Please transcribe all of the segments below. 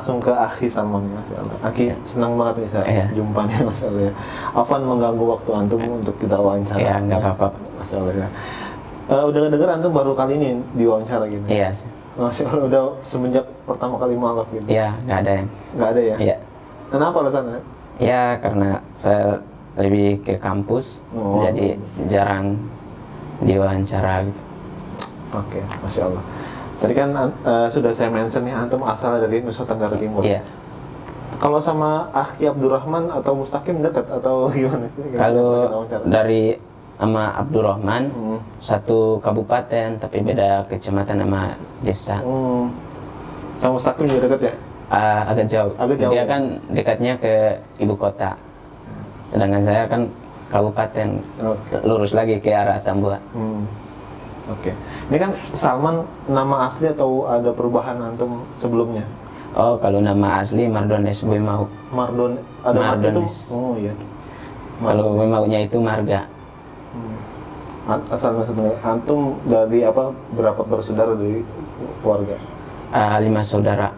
langsung ke Akhi Salman, Masya Allah. Akhi, senang banget bisa jumpa nih, Masya Allah ya. Afwan mengganggu waktu antum untuk kita wawancara. Iya, nggak apa-apa. Masya Allah ya. Udah denger antum baru kali ini diwawancara gitu? Iya. Masya Allah, udah semenjak pertama kali mualaf gitu? Iya, nggak ada yang. Nggak ada ya? Iya. Kenapa alasannya? Ya, karena saya lebih ke kampus, jadi jarang diwawancara gitu. Oke, Masya Allah. Tadi kan sudah saya mention nih, antum asal dari Nusa Tenggara Timur. Iya. Kalau sama Akhi Abdurrahman atau Mustaqim dekat atau gimana sih? Kalau dari sama Abdurrahman, satu kabupaten tapi beda kecamatan sama desa. Sama Mustaqim juga dekat ya? Agak jauh. Dia ya? kan dekatnya ke ibu kota. Sedangkan saya kan kabupaten, lurus lagi ke arah Tambua. Oke. Ini kan Salman nama asli atau ada perubahan antum sebelumnya? Oh, kalau nama asli Mardones Boimau. Ada Marga itu? Oh iya. Kalau Boimaunya itu Marga. Asal antum dari apa? Berapa bersaudara dari keluarga? 5 saudara.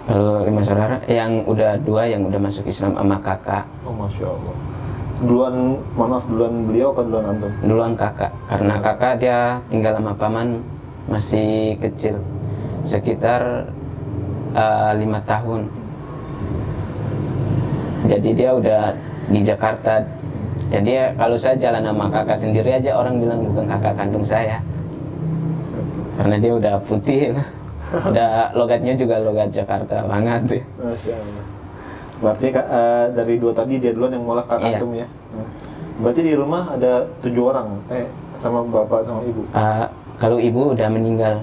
Kalau 5 saudara, yang udah 2 yang udah masuk Islam sama kakak. Oh, Masya Allah. Duluan beliau apa duluan antum? Duluan kakak, karena kakak dia tinggal sama paman masih kecil, sekitar 5 tahun. Jadi dia udah di Jakarta. Jadi kalau saya jalan sama kakak sendiri aja orang bilang bukan kakak kandung saya, karena dia udah putih. Udah logatnya juga logat Jakarta banget. Masya Allah. Berarti dari 2 tadi dia duluan yang mulai kakak antum ya. Berarti di rumah ada 7 orang, sama bapak sama ibu. Kalau ibu udah meninggal.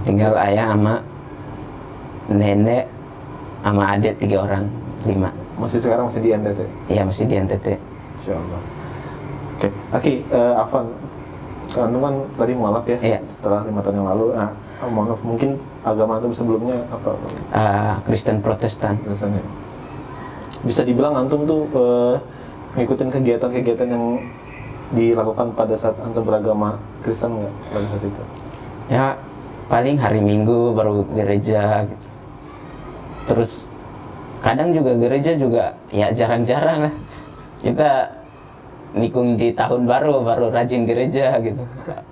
Tinggal ayah sama nenek sama adik 3 orang, 5. Masih sekarang masih di NTT? Iya, masih di NTT. Insya Allah. Oke, Aki, Afwan, antum kan tadi mualaf ya? Iya. Setelah 5 tahun yang lalu, mohon maaf, mungkin agama antum sebelumnya apa? Kristen Protestan. Biasanya. Bisa dibilang antum tuh ngikutin kegiatan-kegiatan yang dilakukan pada saat antum beragama Kristen nggak pada saat itu? Ya, paling hari Minggu baru gereja gitu. Terus kadang juga gereja juga ya jarang-jarang lah. Kita nikung di tahun baru rajin gereja gitu.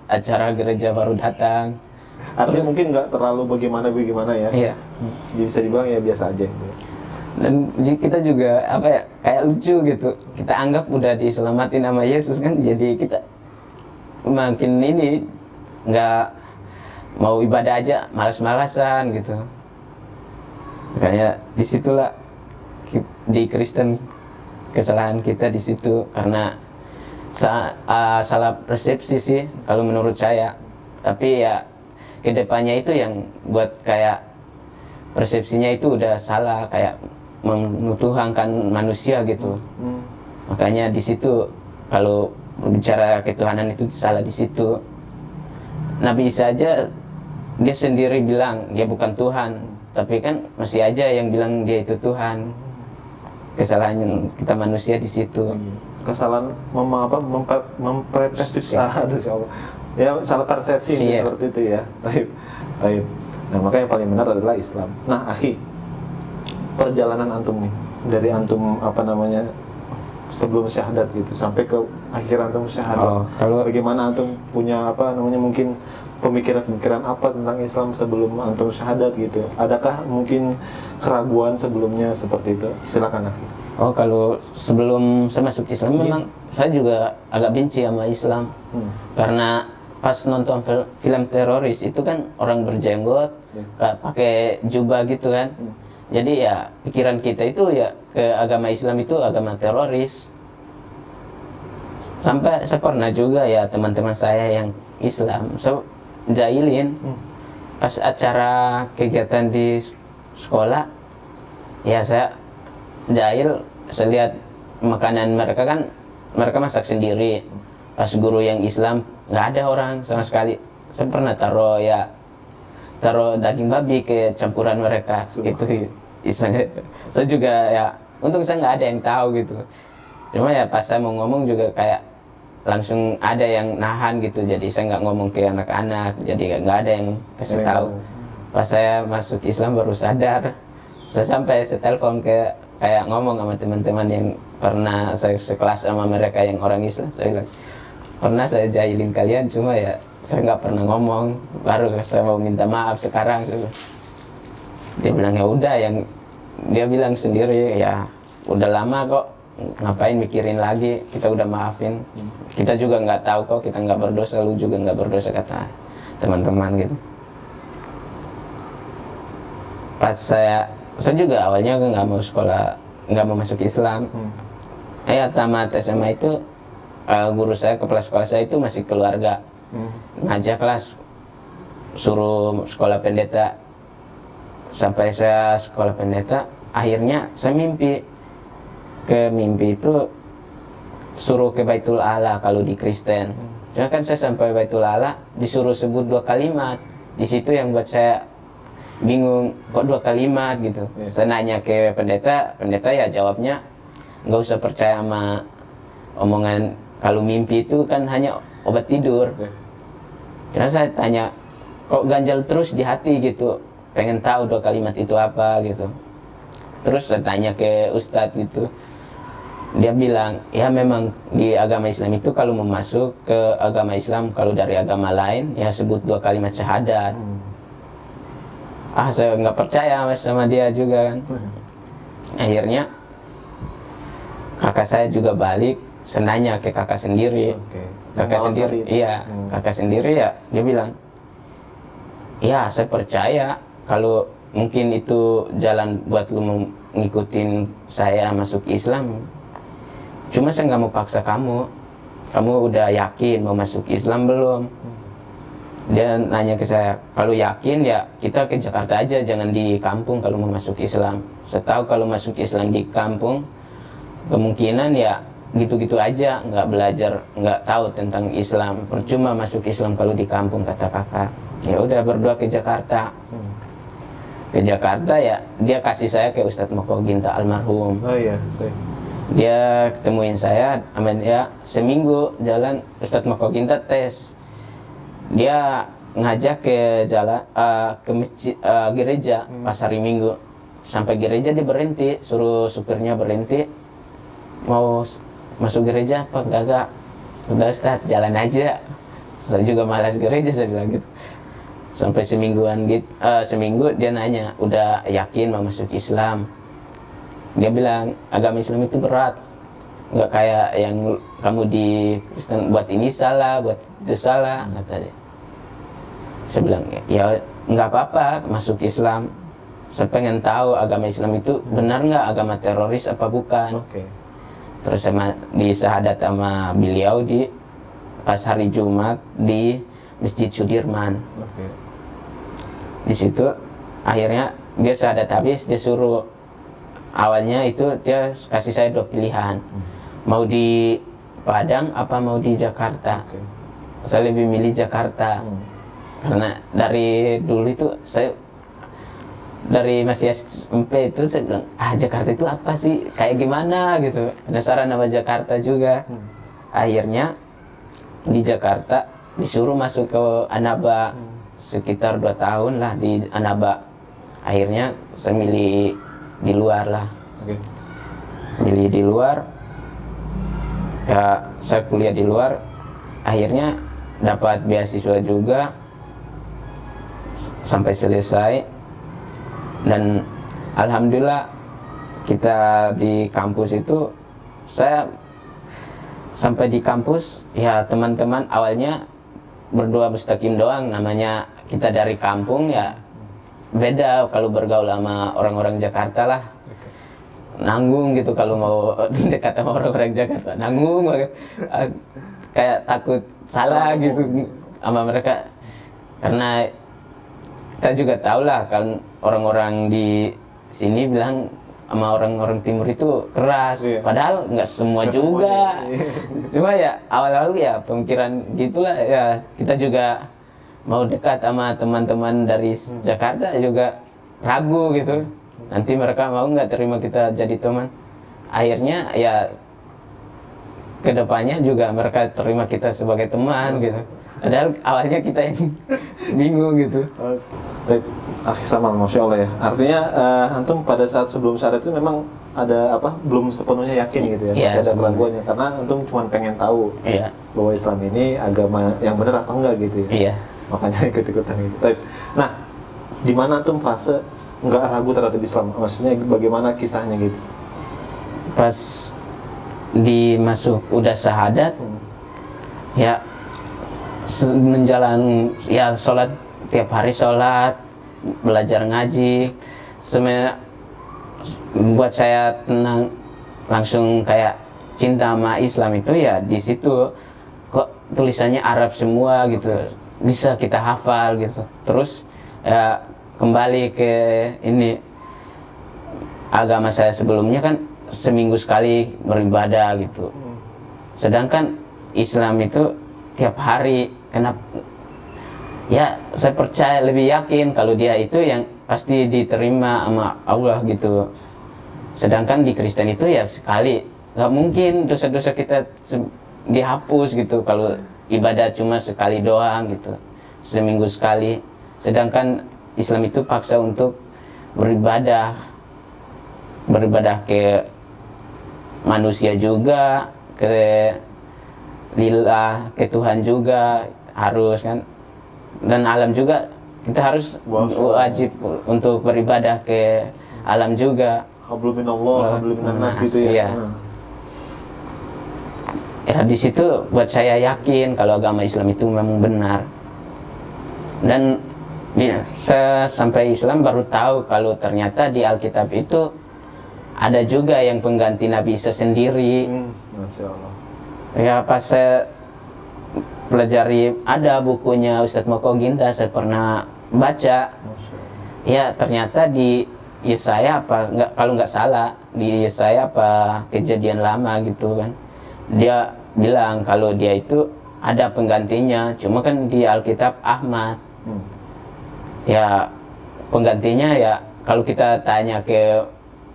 Acara gereja baru datang. Artinya mungkin nggak terlalu bagaimana ya? Iya. Bisa dibilang ya biasa aja gitu. Dan kita juga apa ya, kayak lucu gitu. Kita anggap udah diselamatin sama Yesus kan, jadi kita makin ini nggak mau ibadah aja, malas-malasan gitu. Makanya disitulah di Kristen kesalahan kita di situ, karena salah persepsi sih kalau menurut saya. Tapi ya kedepannya itu yang buat kayak persepsinya itu udah salah, kayak menutuhankan manusia gitu. Makanya di situ kalau bicara ketuhanan itu salah di situ. Nabi Isa aja dia sendiri bilang dia bukan Tuhan, tapi kan masih aja yang bilang dia itu Tuhan. Kesalahan kita manusia di situ. Kesalahan mempersepsi. Ya, salah persepsi seperti itu ya. Taib. Nah, maka yang paling benar adalah Islam. Nah, Akhi, perjalanan antum nih dari antum sebelum syahadat gitu sampai ke akhir antum syahadat. Bagaimana antum punya mungkin pemikiran apa tentang Islam sebelum antum syahadat gitu? Adakah mungkin keraguan sebelumnya seperti itu? Silakan, Akhi. Oh, kalau sebelum saya masuk Islam memang saya juga agak benci sama Islam. Karena pas nonton film teroris itu kan orang berjenggot, pakai jubah gitu kan. Jadi ya pikiran kita itu ya ke agama Islam itu agama teroris. Sampai saya pernah juga ya teman-teman saya yang Islam, saya jahilin. Pas acara kegiatan di sekolah, ya saya jahil, saya lihat makanan mereka kan, mereka masak sendiri. Pas guru yang Islam nggak ada orang sama sekali. Saya pernah taruh daging babi ke campuran mereka gitu. Saya juga ya untung saya nggak ada yang tahu gitu. Cuma ya pas saya mau ngomong juga kayak langsung ada yang nahan gitu, jadi saya nggak ngomong ke anak-anak, jadi nggak ada yang kasih tahu. Pas saya masuk Islam baru sadar. Saya telepon kayak ngomong sama teman-teman yang pernah saya sekelas sama mereka yang orang Islam, saya bilang pernah saya jahilin kalian, cuma ya saya nggak pernah ngomong, baru saya mau minta maaf sekarang. Dia bilang ya udah, yang dia bilang sendiri ya udah lama kok, ngapain mikirin lagi, kita udah maafin, kita juga nggak tahu kok, kita nggak berdosa, lu juga nggak berdosa, kata teman-teman gitu. Pas saya juga awalnya nggak mau sekolah, nggak mau masuk Islam. Tamat SMA itu guru saya, kepala sekolah saya itu masih keluarga, ngajak kelas suruh sekolah pendeta. Sampai saya sekolah pendeta, akhirnya saya mimpi itu suruh ke Baitul Allah kalau di Kristen. Cuma kan saya sampai Baitul Allah disuruh sebut 2 kalimat. Di situ yang buat saya bingung, kok 2 kalimat gitu. Saya nanya ke pendeta ya jawabnya nggak usah percaya sama omongan, kalau mimpi itu kan hanya obat tidur. Terus saya tanya, kok ganjal terus di hati gitu, pengen tahu 2 kalimat itu apa gitu. Terus saya tanya ke ustadz gitu, dia bilang ya memang di agama Islam itu kalau mau masuk ke agama Islam, kalau dari agama lain ya sebut 2 kalimat syahadat. Saya nggak percaya sama dia juga kan. Akhirnya kakak saya juga balik, senanya ke kakak sendiri. Kakak sendiri, iya, kakak sendiri ya dia bilang, ya saya percaya kalau mungkin itu jalan buat lu ngikutin saya masuk Islam. Cuma saya nggak mau paksa kamu. Kamu udah yakin mau masuk Islam belum? Dia nanya ke saya, kalau yakin ya kita ke Jakarta aja, jangan di kampung kalau mau masuk Islam. Setahu kalau masuk Islam di kampung, kemungkinan ya gitu-gitu aja, nggak belajar, nggak tahu tentang Islam. Percuma masuk Islam kalau di kampung, kata kakak. Ya udah berdua ke Jakarta. Ke Jakarta ya dia kasih saya ke Ustadz Moko Ginta almarhum. Dia ketemuin saya, ya seminggu jalan Ustadz Moko Ginta tes. Dia ngajak ke jalan ke masjid, gereja pas hari Minggu. Sampai gereja dia berhenti, suruh supirnya berhenti. Mau masuk gereja apa? Enggak. Sudah Ustadz, jalan aja. Saya juga malas gereja, saya bilang gitu. Sampai seminggu dia nanya, udah yakin mau masuk Islam? Dia bilang agama Islam itu berat, nggak kayak yang kamu di Kristen, buat ini salah, buat itu salah, kata dia. Saya bilang ya nggak apa-apa masuk Islam, saya pengen tahu agama Islam itu benar nggak agama teroris apa bukan. Terus saya disahadat sama beliau di pas hari Jumat di Masjid Sudirman. Di situ akhirnya dia syahadat habis, dia suruh, awalnya itu dia kasih saya 2 pilihan, mau di Padang apa mau di Jakarta. Saya lebih milih Jakarta karena dari dulu itu saya dari masih SMP itu saya bilang Jakarta itu apa sih, kayak gimana gitu, penasaran sama Jakarta juga. Akhirnya di Jakarta disuruh masuk ke Anaba, sekitar 2 tahun lah di Anaba. Akhirnya saya milih di luar lah. Milih di luar, ya saya kuliah di luar. Akhirnya dapat beasiswa juga sampai selesai. Dan alhamdulillah kita di kampus itu, saya sampai di kampus ya teman-teman awalnya berdoa mustaqim doang, namanya kita dari kampung ya beda kalau bergaul sama orang-orang Jakarta lah. Nanggung gitu kalau mau dekat sama orang-orang Jakarta, nanggung banget. Kayak takut salah gitu sama mereka, karena kita juga tahu lah kan orang-orang di sini bilang sama orang-orang timur itu keras, padahal nggak semua juga. Cuma ya awal-awal ya pemikiran gitulah ya, kita juga mau dekat sama teman-teman dari Jakarta juga ragu gitu, nanti mereka mau nggak terima kita jadi teman. Akhirnya ya kedepannya juga mereka terima kita sebagai teman gitu. Padahal awalnya kita yang bingung gitu. Tapi Akhi Samal, Masya Allah ya. Artinya antum pada saat sebelum syahada itu memang ada belum sepenuhnya yakin gitu ya, Iya, masih ada keraguannya karena antum cuma pengen tahu Iya, bahwa Islam ini agama yang benar apa enggak gitu ya. iya. Makanya ikut-ikutan gitu. Nah, di mana antum fase nggak ragu terhadap Islam? Maksudnya bagaimana kisahnya gitu? Pas dimasuk udah syahadat, ya menjalan ya sholat tiap hari, sholat, belajar ngaji, buat saya tenang, langsung kayak cinta sama Islam itu ya di situ. Kok tulisannya Arab semua gitu, bisa kita hafal gitu. Terus ya kembali ke ini, agama saya sebelumnya kan seminggu sekali beribadah gitu, sedangkan Islam itu tiap hari. Kenapa? Ya saya percaya, lebih yakin kalau dia itu yang pasti diterima sama Allah gitu. Sedangkan di Kristen itu ya sekali, nggak mungkin dosa-dosa kita dihapus gitu kalau ibadah cuma sekali doang gitu, seminggu sekali. Sedangkan Islam itu paksa untuk beribadah ke manusia juga, ke lillah, ke Tuhan juga harus kan, dan alam juga kita harus wajib untuk beribadah ke alam juga. Hablum minallah, hablum minannas gitu ya. Iya. Ya di situ buat saya yakin kalau agama Islam itu memang benar. Dan ya, saya sampai Islam baru tahu kalau ternyata di Alkitab itu ada juga yang pengganti Nabi Isa sendiri. Masya Allah. Ya pas saya pelajari, ada bukunya Ustadz Moko Ginta, saya pernah baca. Ya ternyata di Yesaya kalau nggak salah di Yesaya Kejadian Lama gitu kan, dia bilang kalau dia itu ada penggantinya, cuma kan di Alkitab Ahmad. Ya penggantinya ya kalau kita tanya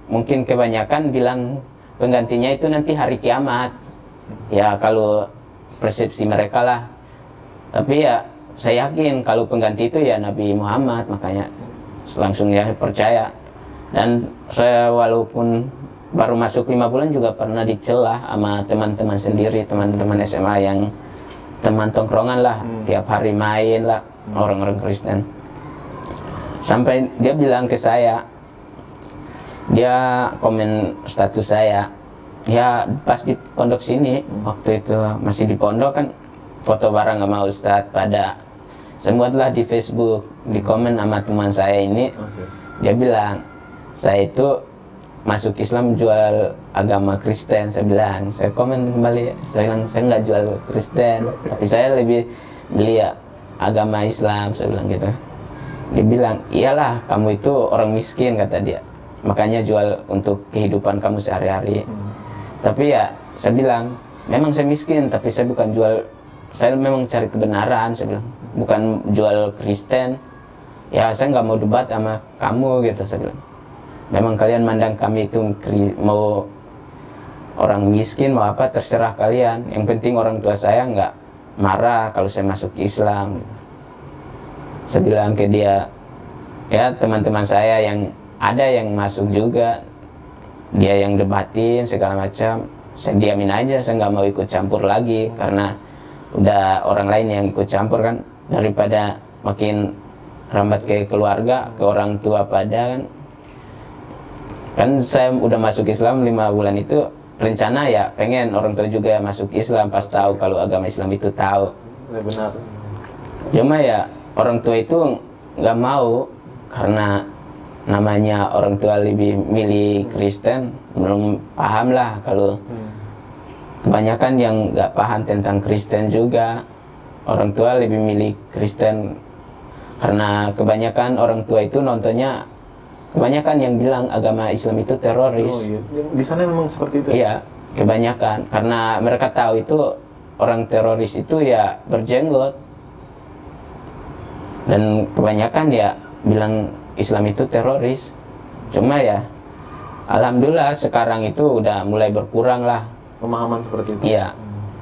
mungkin kebanyakan bilang penggantinya itu nanti hari kiamat. Ya kalau persepsi mereka lah. Tapi ya saya yakin kalau pengganti itu ya Nabi Muhammad, makanya langsung ya percaya. Dan saya walaupun baru masuk 5 bulan juga pernah dicela sama teman-teman sendiri, teman-teman SMA yang teman tongkrongan lah, tiap hari main lah, orang-orang Kristen. Sampai dia bilang ke saya, dia komen status saya, ya pas di pondok sini, waktu itu masih di pondok kan, foto bareng sama Ustadz pada semualah di Facebook, di komen sama teman saya ini. Dia bilang saya itu masuk Islam jual agama Kristen. Saya bilang, saya komen kembali, saya bilang saya nggak jual Kristen, tapi saya lebih beli agama Islam, saya bilang gitu. Dia bilang, iyalah kamu itu orang miskin, kata dia, makanya jual untuk kehidupan kamu sehari-hari. Tapi ya saya bilang, memang saya miskin, tapi saya bukan jual, saya memang cari kebenaran, saya bilang, bukan jual Kristen. Ya saya nggak mau debat sama kamu gitu, saya bilang. Memang kalian mandang kami itu mau orang miskin mau apa, terserah kalian. Yang penting orang tua saya nggak marah kalau saya masuk Islam. Saya bilang ke dia, ya teman-teman saya yang ada yang masuk juga, dia yang debatin segala macam, saya diamin aja, saya nggak mau ikut campur lagi, karena udah orang lain yang ikut campur kan, daripada makin rambat ke keluarga, ke orang tua pada kan saya udah masuk Islam 5 bulan itu, rencana ya pengen orang tua juga masuk Islam pas tahu kalau agama Islam itu tahu. Ya, benar. Cuma ya orang tua itu nggak mau, karena namanya orang tua lebih milih Kristen, belum paham lah kalau kebanyakan yang nggak paham tentang Kristen juga, orang tua lebih milih Kristen karena kebanyakan orang tua itu nontonnya, kebanyakan yang bilang agama Islam itu teroris. Oh iya, di sana memang seperti itu. Iya, kebanyakan karena mereka tahu itu orang teroris itu ya berjenggot, dan kebanyakan ya bilang Islam itu teroris. Cuma ya alhamdulillah sekarang itu udah mulai berkurang lah pemahaman seperti itu. Iya.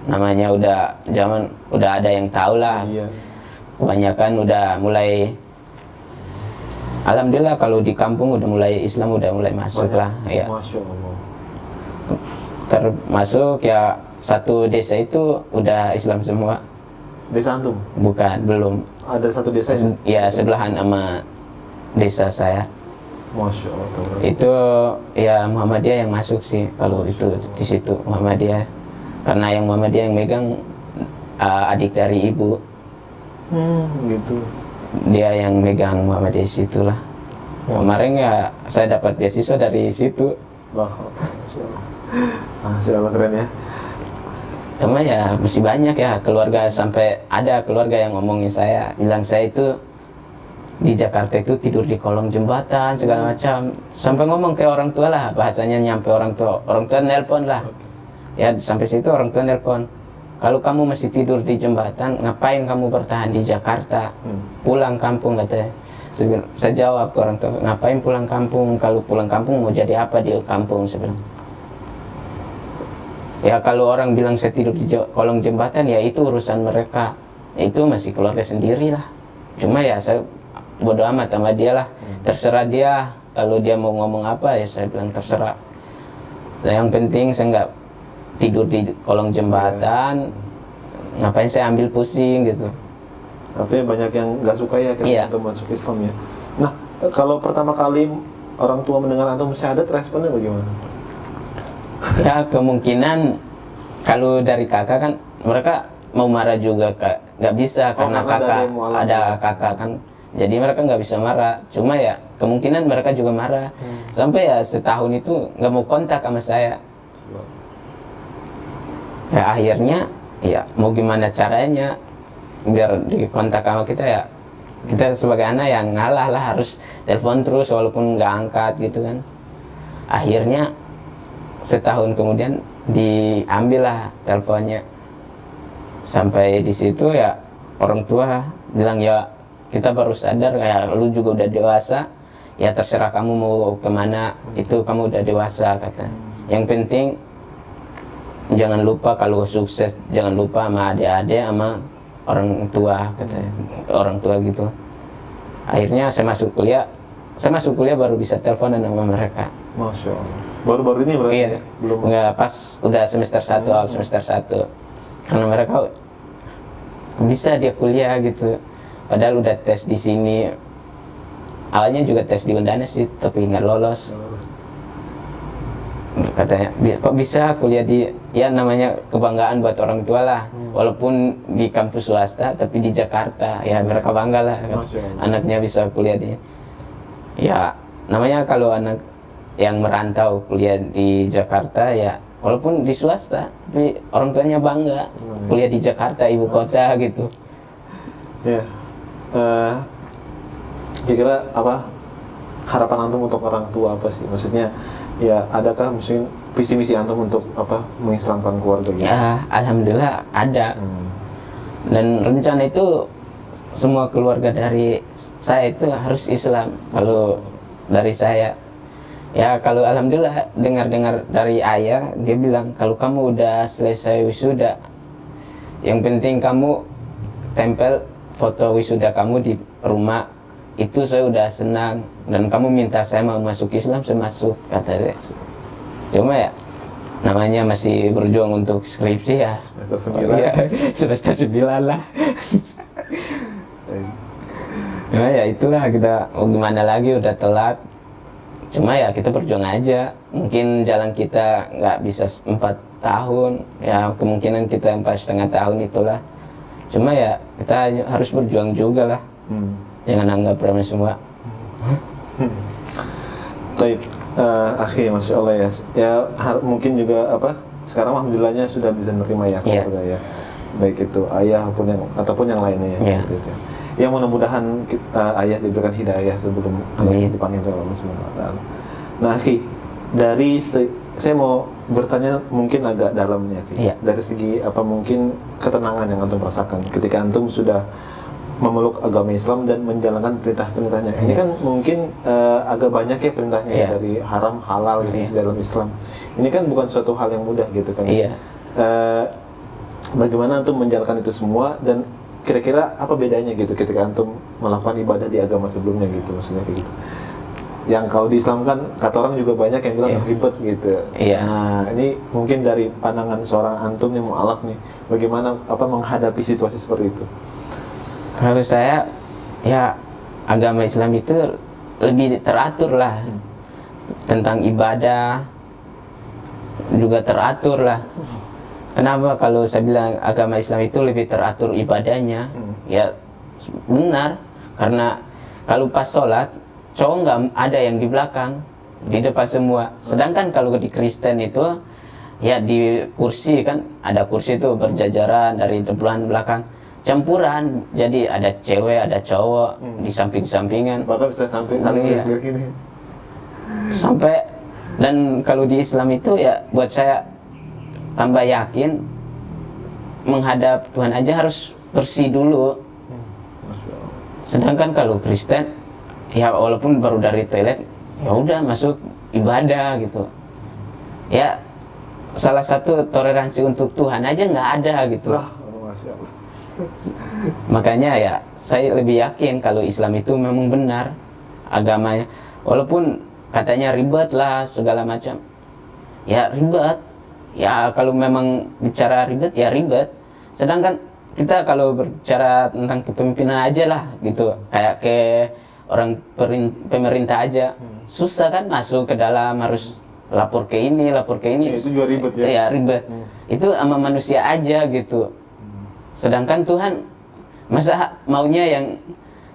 Namanya udah zaman, udah ada yang tahu lah. Iya. Kebanyakan udah mulai, alhamdulillah kalau di kampung udah mulai Islam udah mulai masuk Banyak. lah. Ya. Masya Allah. Termasuk ya satu desa itu udah Islam semua. Desa antum Bukan, belum. ada satu desa yang Ya sebelahan sama desa saya. Masya Allah. Itu ya Muhammadiyah yang masuk sih kalau itu di situ Muhammadiyah. Karena yang Muhammadiyah yang megang adik dari ibu. Gitu. Dia yang megang Muhammadiyah situ lah. Kemarin ya saya dapat beasiswa dari situ. Wah, Masya Allah. Masya Allah, keren ya. Cuma ya masih banyak ya keluarga, sampai ada keluarga yang ngomongin saya, bilang saya itu di Jakarta itu tidur di kolong jembatan segala macam, sampai ngomong ke orang tua lah, bahasanya nyampe orang tua nelpon lah, ya sampai situ orang tua nelpon, kalau kamu masih tidur di jembatan ngapain kamu bertahan di Jakarta, pulang kampung katanya. Saya jawab ke orang tua, ngapain pulang kampung, kalau pulang kampung mau jadi apa di kampung, saya bilang. Ya kalau orang bilang saya tidur di kolong jembatan, ya itu urusan mereka, ya, itu masih keluarga sendiri lah. Cuma ya saya bodo amat sama dia lah, terserah dia, kalau dia mau ngomong apa ya saya bilang terserah. Yang penting saya nggak tidur di kolong jembatan, ngapain saya ambil pusing gitu. Artinya banyak yang nggak suka ya ketika antum masuk Islam ya. Nah, kalau pertama kali orang tua mendengar antum syahadat, responnya bagaimana? Ya kemungkinan kalau dari kakak kan mereka mau marah juga, nggak bisa karena kakak ada kakak kan, jadi mereka nggak bisa marah. Cuma ya kemungkinan mereka juga marah, sampai ya setahun itu nggak mau kontak sama saya. Ya akhirnya ya mau gimana caranya biar dikontak sama kita, ya kita sebagai anak yang ngalah lah, harus telepon terus walaupun nggak angkat gitu kan. Akhirnya setahun kemudian diambillah teleponnya. Sampai di situ ya orang tua bilang, ya kita baru sadar ya lu juga udah dewasa, ya terserah kamu mau kemana, itu kamu udah dewasa kata. Yang penting jangan lupa kalau sukses, jangan lupa sama adik-adik sama orang tua katanya, orang tua gitu. Akhirnya saya masuk kuliah baru bisa teleponan sama mereka. Masya Allah. Baru-baru ini berarti ya? Belum? Enggak, pas udah semester 1, awal semester 1. Karena mereka bisa dia kuliah gitu. Padahal udah tes di sini. Awalnya juga tes di Undana sih, tapi nggak lolos. Katanya, kok bisa kuliah di, ya namanya kebanggaan buat orang tua lah. Walaupun di kampus swasta, tapi di Jakarta, ya mereka bangga lah. Anaknya bisa kuliah di, ya namanya kalau anak yang merantau kuliah di Jakarta, ya walaupun di swasta tapi orang tuanya bangga kuliah di Jakarta, ibu kota gitu. Ya, kira-kira apa harapan antum untuk orang tua apa sih? Maksudnya ya adakah mungkin visi misi antum untuk apa mengislamkan keluarga gitu? Ya alhamdulillah ada. Dan rencana itu semua keluarga dari saya itu harus Islam. Kalau dari saya, ya kalau alhamdulillah dengar dari ayah, dia bilang kalau kamu udah selesai wisuda, yang penting kamu tempel foto wisuda kamu di rumah, itu saya udah senang. Dan kamu minta saya mau masuk Islam, saya masuk katanya. Cuma ya namanya masih berjuang untuk skripsi ya. Semester 9. Ya, semester 9 lah. Cuma ya itulah, kita mau gimana lagi, udah telat. Cuma ya kita berjuang aja. Mungkin jalan kita nggak bisa 4 tahun, ya kemungkinan kita 4,5 tahun itulah. Cuma ya kita harus berjuang juga lah. Jangan anggap remeh semua. Baik, akhi, masya Allah ya. Ya mungkin juga apa? Sekarang alhamdulillahnya sudah bisa menerima ya keluarga ya. Baik itu ayah ataupun yang lainnya ya. Gitu. Ya mudah-mudahan ayah diberikan hidayah sebelum ayah dipanggil oleh Allah Subhanahu wa taala. Nah, akhi, dari saya mau bertanya mungkin agak dalamnya, akhi. Dari segi apa mungkin ketenangan yang antum rasakan ketika antum sudah memeluk agama Islam dan menjalankan perintah-perintahnya. Ini kan mungkin agak banyak ya perintahnya ya, dari haram halal gitu dalam Islam. Ini kan bukan suatu hal yang mudah gitu kan. Bagaimana antum menjalankan itu semua, dan kira-kira apa bedanya gitu ketika antum melakukan ibadah di agama sebelumnya gitu, maksudnya kayak gitu. Yang kalau di Islam kan kata orang juga banyak yang bilang ribet gitu. Nah, ini mungkin dari pandangan seorang antum yang mu'alaf nih, bagaimana menghadapi situasi seperti itu? Kalau saya, ya agama Islam itu lebih teratur lah, tentang ibadah juga teratur lah. Kenapa kalau saya bilang agama Islam itu lebih teratur ibadahnya? Ya benar, karena kalau pas sholat cowok nggak ada yang di belakang, di depan semua. Sedangkan kalau di Kristen itu ya di kursi kan, ada kursi itu berjajaran dari depan belakang, campuran, jadi ada cewek ada cowok di samping-sampingan, bahkan bisa sampai gini. Sampai, dan kalau di Islam itu ya buat saya tambah yakin, menghadap Tuhan aja harus bersih dulu. Sedangkan kalau Kristen ya walaupun baru dari toilet ya udah masuk ibadah gitu. Ya salah satu toleransi untuk Tuhan aja nggak ada gitu. Makanya ya saya lebih yakin kalau Islam itu memang benar agamanya. Walaupun katanya ribet lah segala macam, ya ribet. Ya kalau memang bicara ribet ya ribet. Sedangkan kita kalau berbicara tentang kepemimpinan aja lah gitu, kayak ke orang pemerintah aja, susah kan masuk ke dalam, harus lapor ke ini Ya, itu juga ribet ya. Ya ribet. Itu sama manusia aja gitu. Sedangkan Tuhan masa maunya yang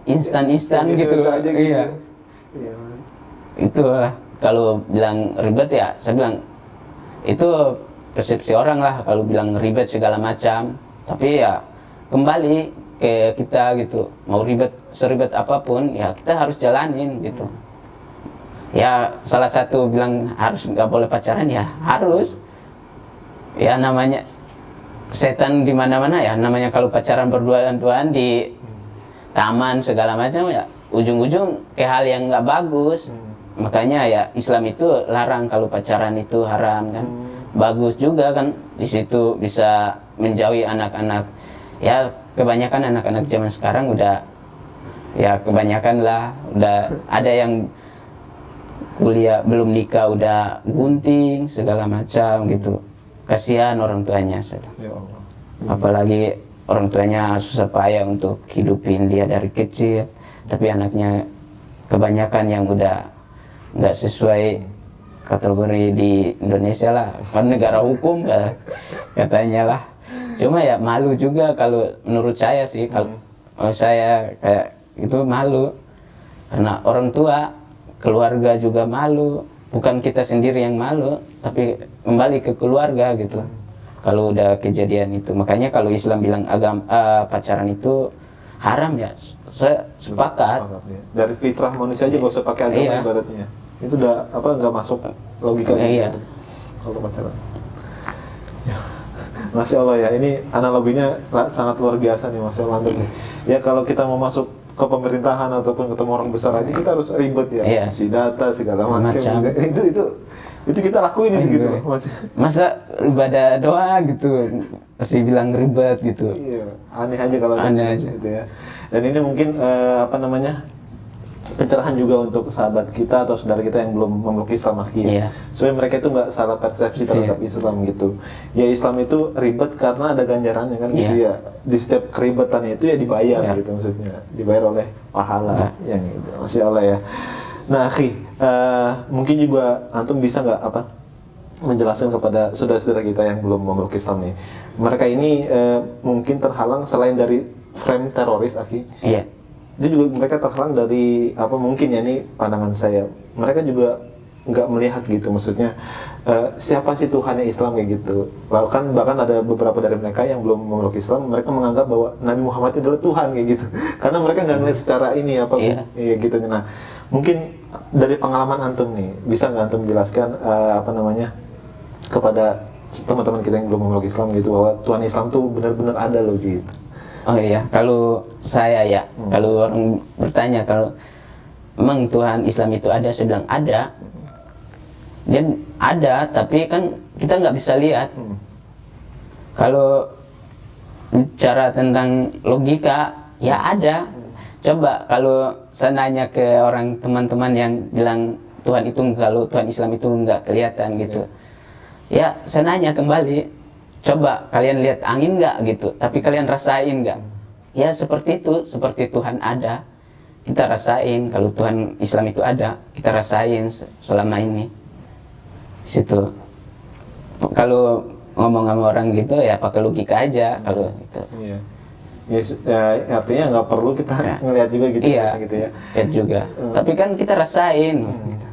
instan-instan gitu. Aja gitu. Iya. Itulah kalau bilang ribet ya saya bilang itu persepsi orang lah kalau bilang ribet segala macam. Tapi ya kembali ke kita gitu, mau ribet seribet apapun ya kita harus jalanin gitu. Ya salah satu bilang harus nggak boleh pacaran, ya harus. Ya namanya setan di mana-mana ya, namanya kalau pacaran berduaan-duaan di taman segala macam ya ujung-ujung ke hal yang nggak bagus. Makanya ya Islam itu larang kalau pacaran itu haram kan. Bagus juga kan, di situ bisa menjauhi anak-anak. Ya kebanyakan anak-anak zaman sekarang udah, ya kebanyakan lah udah ada yang kuliah belum nikah udah gunting segala macam gitu. Kasihan orang tuanya. Ya Allah. Apalagi orang tuanya susah payah untuk hidupin dia dari kecil, tapi anaknya kebanyakan yang udah nggak sesuai kategori di Indonesia lah, kan negara hukum lah, katanya lah. Cuma ya malu juga kalau menurut saya sih, kalau saya kayak itu malu, karena orang tua, keluarga juga malu, bukan kita sendiri yang malu, tapi kembali ke keluarga gitu. Kalau udah kejadian itu, makanya kalau Islam bilang pacaran itu haram ya, saya sepakat. Ya. Dari fitrah manusia aja nggak usah pakai agama ibaratnya. Itu udah nggak masuk logika kalau pacaran. Ya. Masya Allah ya, ini analoginya sangat luar biasa nih, Masya Allah nih. Ya kalau kita mau masuk ke pemerintahan ataupun ketemu orang besar aja kita harus ribet ya, si data segala macam. Itu kita lakuin itu gitu loh. Masa ibadah doa gitu masih bilang ribet gitu. Iya, aneh aja kalau aneh aja gitu ya. Dan ini mungkin pencerahan juga untuk sahabat kita atau saudara kita yang belum memeluk Islam akhirnya. Supaya mereka itu nggak salah persepsi terhadap Islam gitu. Ya Islam itu ribet karena ada ganjarannya kan gitu ya. Di setiap keribetannya itu ya dibayar gitu maksudnya. Dibayar oleh pahala yang gitu. Masya Allah ya. Nah, akhi, mungkin juga antum bisa nggak menjelaskan kepada saudara-saudara kita yang belum memeluk Islam nih. Mereka ini mungkin terhalang selain dari frame teroris, akhi. Itu juga mereka terhalang dari mungkin ya, ini pandangan saya, mereka juga nggak melihat gitu, maksudnya siapa sih Tuhannya Islam kayak gitu. Bahkan ada beberapa dari mereka yang belum memeluk Islam, mereka menganggap bahwa Nabi Muhammad itu adalah Tuhan kayak gitu, karena mereka nggak ngeliat secara ini gitu. Nah mungkin dari pengalaman antum nih, bisa nggak antum menjelaskan kepada teman-teman kita yang belum memeluk Islam gitu, bahwa Tuhan Islam tuh benar-benar ada loh gitu. Oh iya, kalau saya ya, kalau orang bertanya kalau emang Tuhan Islam itu ada, saya bilang ada. Dan ada, tapi kan kita nggak bisa lihat. Kalau bicara tentang logika, ya ada. Coba kalau saya nanya ke orang teman-teman yang bilang Tuhan itu, kalau Tuhan Islam itu nggak kelihatan gitu. Ya, saya nanya kembali, coba kalian lihat angin nggak gitu, tapi kalian rasain nggak? Ya seperti itu, seperti Tuhan ada, kita rasain. Kalau Tuhan Islam itu ada, kita rasain selama ini. Situ. Kalau ngomong sama orang gitu ya pakai logika aja kalau itu. Iya. Ya, artinya nggak perlu kita ngelihat juga gitu, iya, gitu ya. Lihat juga. Tapi kan kita rasain.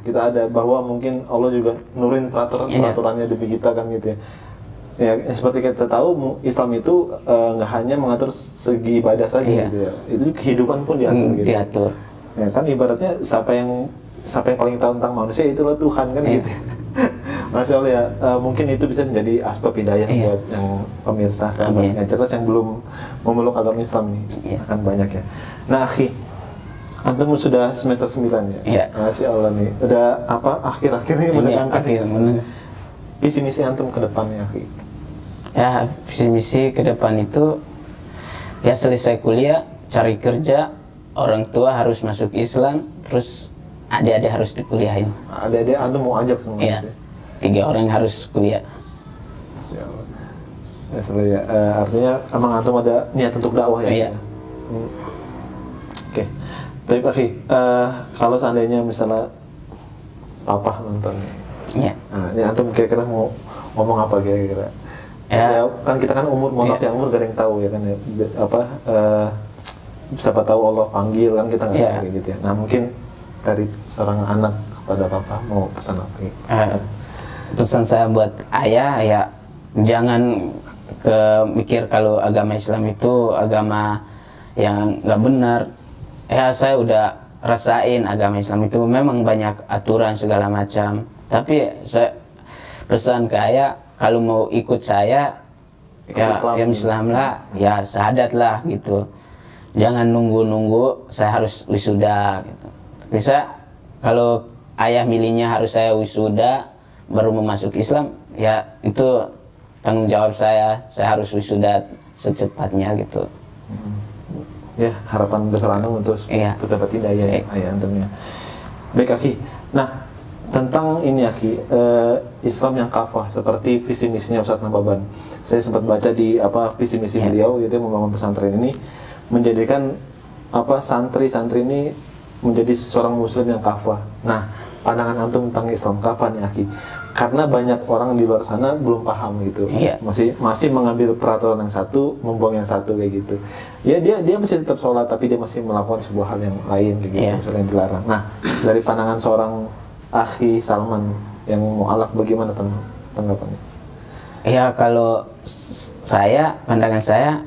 Kita ada bahwa mungkin Allah juga nurin peraturannya demi kita kan gitu ya. Ya seperti kita tahu Islam itu nggak hanya mengatur segi ibadah saja gitu ya. Itu kehidupan pun diatur gitu. Diatur. Ya kan ibaratnya siapa yang paling tahu tentang manusia itulah Tuhan kan gitu. Masya Allah ya, mungkin itu bisa menjadi asbab hidayah buat yang pemirsa, sahabat yang cerdas yang belum memeluk agama Islam nih, akan banyak ya. Nah, akhi, antum sudah semester 9 ya? Masya Allah nih, udah akhir-akhir ini menegangkan. Visi misi antum ke depannya, akhi? Ya, visi misi ke depan itu ya selesai kuliah, cari kerja, orang tua harus masuk Islam, terus adik-adik harus dikuliahin. Adik-adik antum mau ajak semua? Iya. 3 orang harus kuliah. Ya, artinya emang antum ada niat untuk dakwah ya? Iya. Oke. Tapi Pak Ki, kalau seandainya misalnya papa nonton nih, ini antum kira-kira mau ngomong apa kira-kira? Ya, kan kita kan umur, mohon maaf ya, umur gak ada yang tahu ya kan ya, siapa tahu Allah panggil kan, kita nggak tahu kayak gitu ya. Nah mungkin dari seorang anak kepada papa mau pesan apa? Pesan saya buat ayah ya, jangan mikir kalau agama Islam itu agama yang nggak benar. Ya saya udah rasain agama Islam itu memang banyak aturan segala macam. Tapi saya pesan ke ayah, kalau mau ikut saya ya Islam lah, ya syahadat lah gitu. Jangan nunggu saya harus wisuda gitu. Bisa kalau ayah milihnya harus saya wisuda baru mau masuk Islam, ya itu tanggung jawab saya harus wisuda secepatnya gitu. Ya, harapan besar antum untuk dapat hidayah ayah antumnya. Baik Aki, nah tentang ini Aki, Islam yang kafah seperti visi misinya Ustadz Nababan. Saya sempat baca di visi misi beliau, yaitu membangun pesantren ini, menjadikan santri-santri ini menjadi seorang muslim yang kafah. Nah, pandangan antum tentang Islam kafah nih Aki, karena banyak orang di luar sana belum paham gitu, masih mengambil peraturan yang satu, membuang yang satu kayak gitu. Ya dia masih tetap sholat, tapi dia masih melakukan sebuah hal yang lain kayak gitu, misalnya yang dilarang. Nah, dari pandangan seorang Akhi Salman yang mu'alaf, bagaimana tanggapannya? Ya kalau pandangan saya,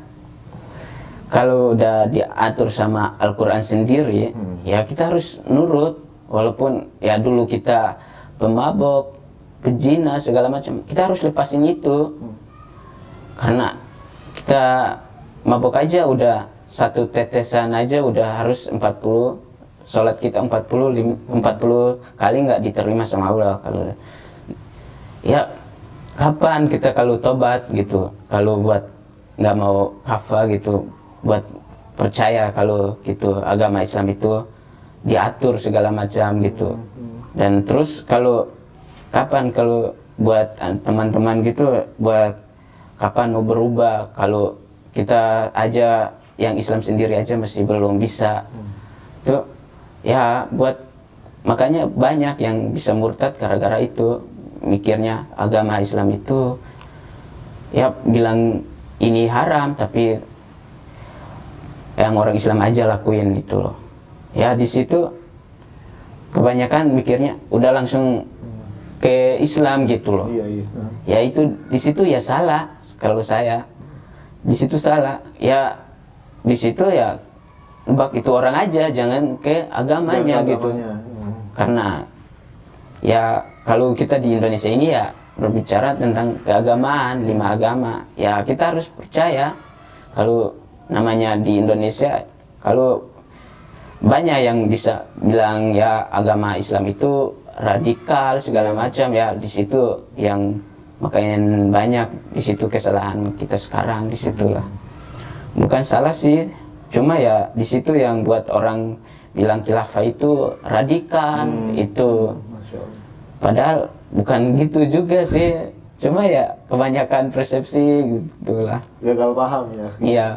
kalau udah diatur sama Al-Quran sendiri, ya kita harus nurut. Walaupun ya dulu kita pemabok, pezina, segala macam, kita harus lepasin itu. Karena kita mabok aja udah satu tetesan aja udah harus 40, sholat kita 40 kali nggak diterima sama Allah. Kalau ya kapan kita kalau tobat gitu, kalau buat nggak mau kafah gitu, buat percaya kalau gitu agama Islam itu diatur segala macam gitu. Dan terus kalau kapan kalau buat teman-teman gitu, buat kapan mau berubah, kalau kita aja yang Islam sendiri aja masih belum bisa. Tuh ya buat, makanya banyak yang bisa murtad gara-gara itu, mikirnya agama Islam itu ya bilang ini haram, tapi yang orang Islam aja lakuin itu loh. Ya di situ kebanyakan mikirnya udah langsung ke Islam gitu loh. Ya itu di situ ya salah. Kalau saya di situ salah. Ya di situ ya bak itu orang aja, jangan ke agamanya gitu. Karena ya kalau kita di Indonesia ini ya berbicara tentang keagamaan, 5 agama. Ya kita harus percaya kalau namanya di Indonesia, kalau banyak yang bisa bilang ya agama Islam itu radikal segala macam ya, di situ yang makanya banyak di situ kesalahan kita sekarang di situlah. Bukan salah sih, cuma ya di situ yang buat orang bilang khilafah itu radikal itu. Masya Allah. Padahal bukan gitu juga sih, cuma ya kebanyakan persepsi gitulah. Gagal paham ya. Iya,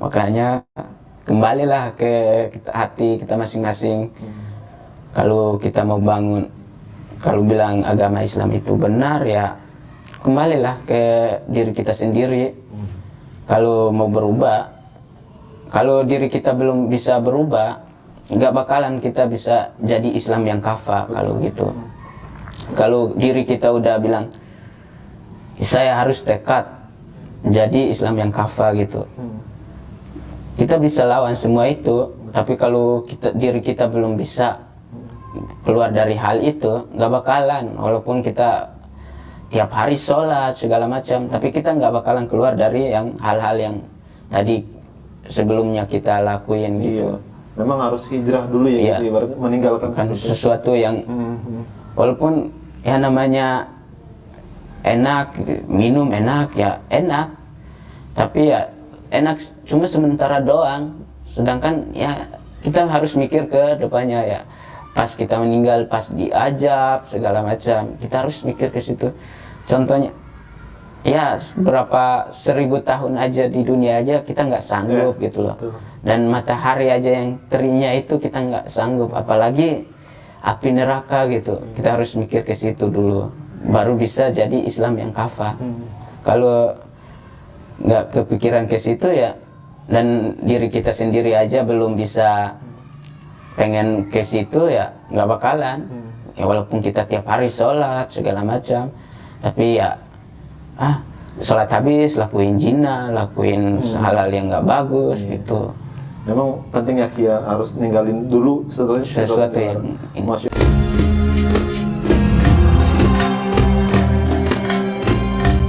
makanya kembalilah ke hati kita masing-masing. Kalau kita mau bangun, kalau bilang agama Islam itu benar ya kembalilah ke diri kita sendiri. Kalau mau berubah, kalau diri kita belum bisa berubah, nggak bakalan kita bisa jadi Islam yang kafah. Kalau gitu, kalau diri kita udah bilang saya harus tekad jadi Islam yang kafah gitu, kita bisa lawan semua itu. Tapi kalau diri kita belum bisa keluar dari hal itu, nggak bakalan, walaupun kita tiap hari sholat segala macam, tapi kita nggak bakalan keluar dari yang hal-hal yang tadi sebelumnya kita lakuin gitu. Iya. Memang harus hijrah dulu ya, Iya. gitu, ibaratnya meninggalkan Kan sesuatu yang walaupun ya namanya enak, minum enak ya enak, tapi ya enak cuma sementara doang. Sedangkan ya kita harus mikir ke depannya ya, pas kita meninggal, pas diajab segala macam, kita harus mikir ke situ. Contohnya ya berapa 1000 tahun aja di dunia aja kita nggak sanggup gitu loh. Betul. Dan matahari aja yang terinya itu kita nggak sanggup, apalagi api neraka gitu. Kita harus mikir ke situ dulu, baru bisa jadi Islam yang kafah. Kalau nggak kepikiran ke situ ya, dan diri kita sendiri aja belum bisa pengen ke situ ya nggak bakalan. Ya walaupun kita tiap hari sholat segala macam, tapi ya sholat habis lakuin zina, lakuin hal-hal yang nggak bagus gitu. Memang penting ya Kia, harus ninggalin dulu sesuatu Sesuatu yang Masya